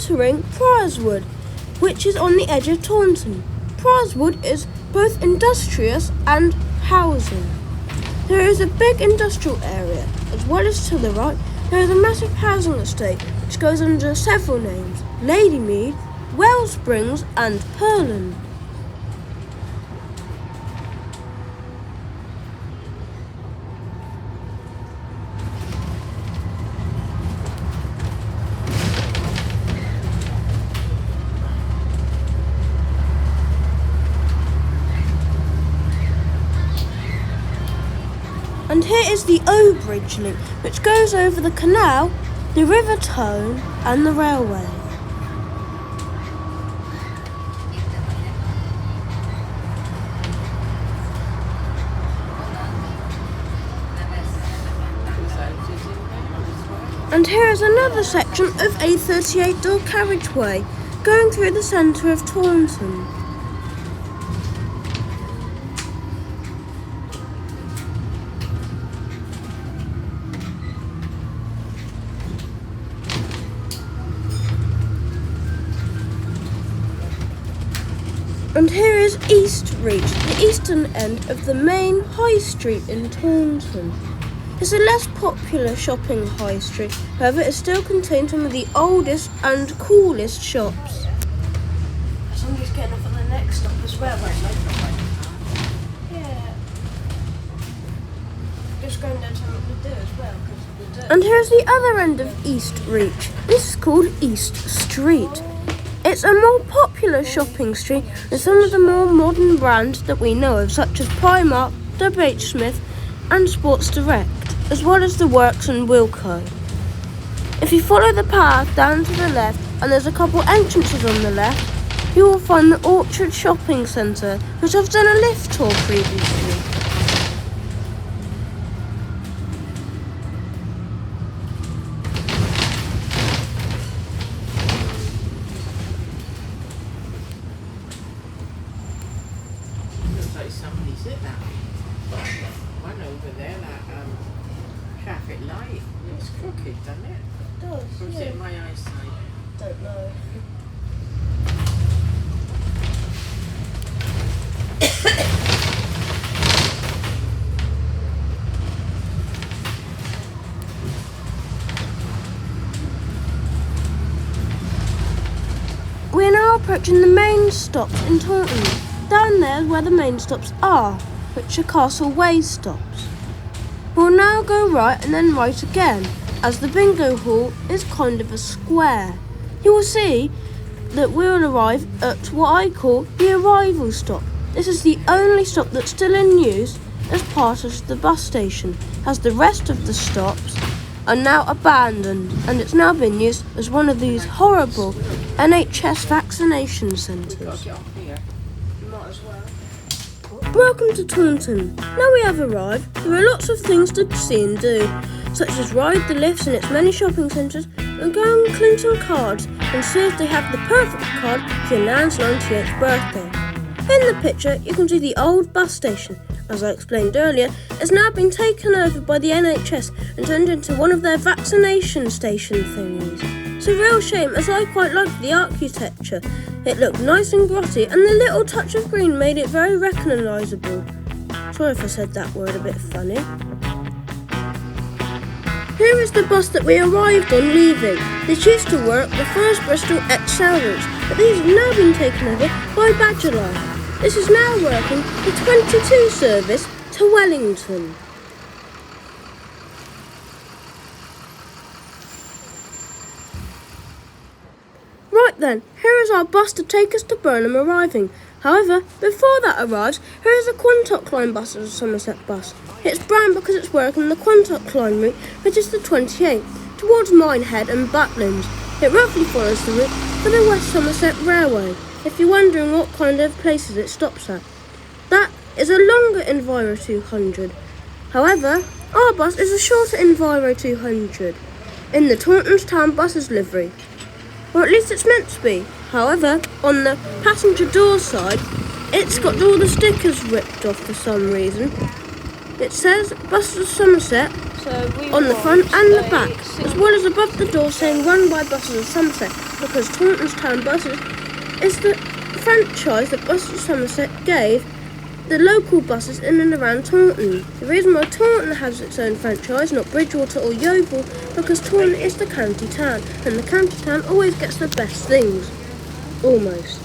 entering Priorswood, which is on the edge of Taunton. Priorswood is both industrious and housing. There is a big industrial area, as well as to the right there is a massive housing estate which goes under several names: Ladymead, Wellsprings and Purland. And here is the O-Bridge link, which goes over the canal, the River Tone and the railway. And here is another section of a 38-door carriageway going through the centre of Taunton. And here is East Reach, the eastern end of the main high street in Taunton. It's a less popular shopping high street, however it still contains some of the oldest and coolest shops. Somebody's getting off at the next stop as well, won't they? Yeah. Just going down to something to do as well. And here's the other end of East Reach. This is called East Street. It's a more popular shopping street than some of the more modern brands that we know of, such as Primark, WH Smith and Sports Direct, as well as the Works and Wilko. If you follow the path down to the left, and there's a couple entrances on the left, you will find the Orchard Shopping Centre, which I've done a lift tour previously. Somebody's at that one over there, that traffic light. It's crooked, doesn't it? It does, Or is it my eyesight? Don't know. We're now approaching the main stops in Taunton. Down there is where the main stops are, which are Castle Way stops. We'll now go right and then right again, as the bingo hall is kind of a square. You will see that we'll arrive at what I call the arrival stop. This is the only stop that's still in use as part of the bus station, as the rest of the stops are now abandoned, and it's now been used as one of these horrible NHS vaccination centres. Welcome to Taunton. Now we have arrived, there are lots of things to see and do, such as ride the lifts in its many shopping centres and go and collect some cards and see if they have the perfect card for your nan's 98th birthday. In the picture you can see the old bus station. As I explained earlier, it's now been taken over by the NHS and turned into one of their vaccination station thingies. It's a real shame, as I quite liked the architecture. It looked nice and grotty, and the little touch of green made it very recognisable. Sorry if I said that word a bit funny. Here is the bus that we arrived on leaving. This used to work the first Bristol XL routes, but these have now been taken over by Badger Line. This is now working the 22 service to Wellington. Right then, here is our bus to take us to Burnham arriving. However, before that arrives, here is a Quantock Line bus as a Somerset bus. It's brown because it's working the Quantock Line route, which is the 28, towards Minehead and Butlins. It roughly follows the route for the West Somerset Railway, if you're wondering what kind of places it stops at. That is a longer Enviro 200. However, our bus is a shorter Enviro 200, in the Taunton's Town Buses livery. Or at least it's meant to be. However, on the passenger door side, it's got all the stickers ripped off for some reason. It says Buses of Somerset on the front and the back, as well as above the door saying run by Buses of Somerset, because Taunton's Town Buses is the franchise that Buses of Somerset gave the local buses in and around Taunton. The reason why Taunton has its own franchise, not Bridgewater or Yeovil, because Taunton is the county town, and the county town always gets the best things. Almost.